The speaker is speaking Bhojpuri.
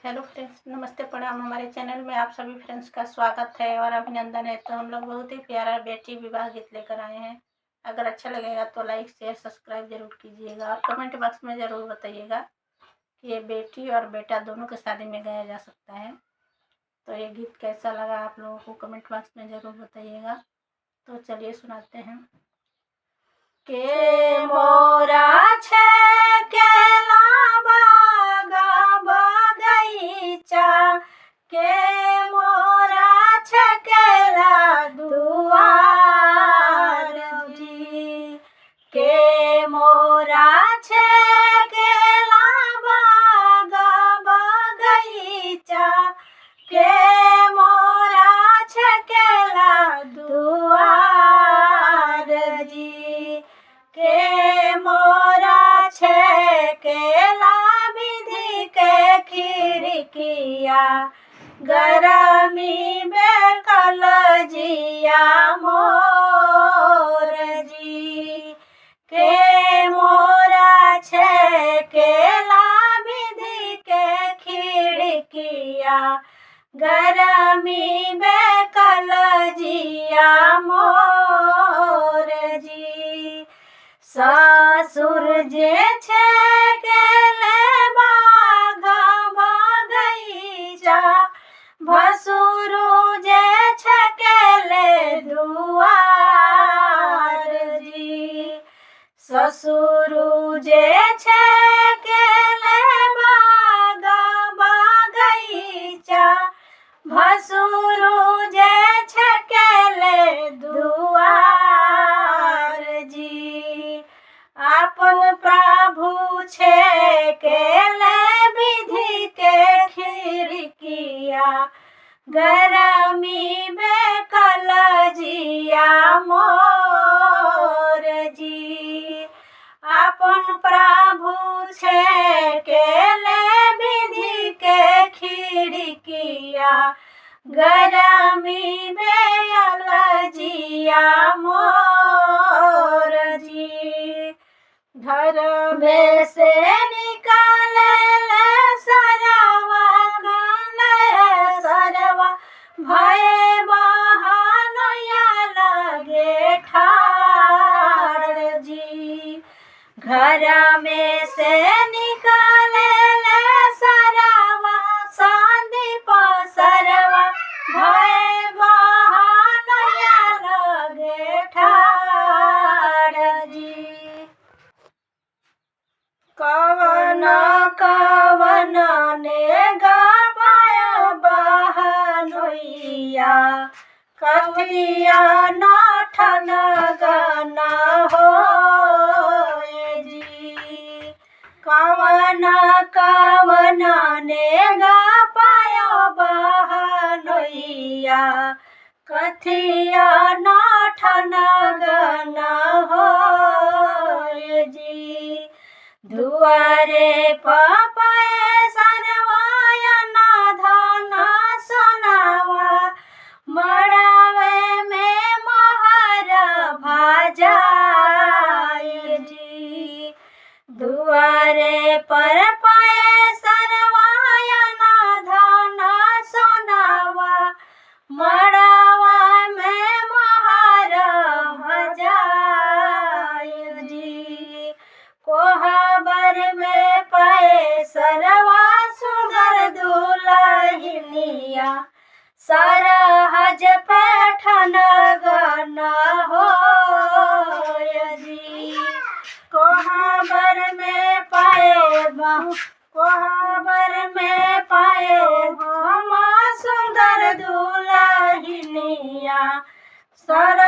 हेलो फ्रेंड्स, नमस्ते प्रणाम। हमारे चैनल में आप सभी फ्रेंड्स का स्वागत है और अभिनंदन है। तो हम लोग बहुत ही प्यारा बेटी विवाह गीत लेकर आए हैं। अगर अच्छा लगेगा तो लाइक शेयर सब्सक्राइब जरूर कीजिएगा और कमेंट बॉक्स में ज़रूर बताइएगा कि ये बेटी और बेटा दोनों के शादी में गाया जा सकता है। तो ये गीत कैसा लगा आप लोगों को कमेंट बॉक्स में ज़रूर बताइएगा। तो चलिए सुनाते हैं। के मोरा छेकेला बागा बगैचा, के मोरा छेकेला दुआर जी, के मोरा छेकेला बागा बगैचा, के मोरा छेकेला दुआर जी, के मोरा छेकेला विधि के खिड़किया, गरमी में कलजिया मोर जी, के मोरा छेकेला विधि के खिड़किया, गरमी में कलजिया मोर जी, ससुर जे छेकेले बागा बगैचा, भसुरु जे छेकेले दुआर जी, ससुरु जे छेकेले बागा बगैचा, भसुरु जे छेकेले दुआर जी, आपन प्रभु छेकेले विधि के खिड़किया, गरमी में कलजिया मोर जी, आपन प्रभु छेकेले विधि के खिड़किया, गरमी में कलजिया मोर जी, घर में से निकाले सरवा सरवा भये बहनोया लगे ठाड़ जी, घर में से निकाले सरवा संदीप सरवा भये बहनोया लगे ठाड़ जी, कवन कवन ने गाया बहनोइया, कथिया नाठन गाना हो जी, कवन कवन ने गाया बहनोइया, कथिया नाठन गाना हो जी, दुआरे पापाए सरवाया ना धाना सोनावा, मड़ावे में मोहरा भाजाई जी, दुआरे पर पाए सरवाया ना धाना सोनावा, मड़ावा में मोहरा भाजाई जी, कोहबर में पाए सरवा सुंदर दुल्हनिया, सरहज पैठन गाना हो जी, कोहबर में पाए कोहबर में पाए हम सुंदर दुल्हनिया, सर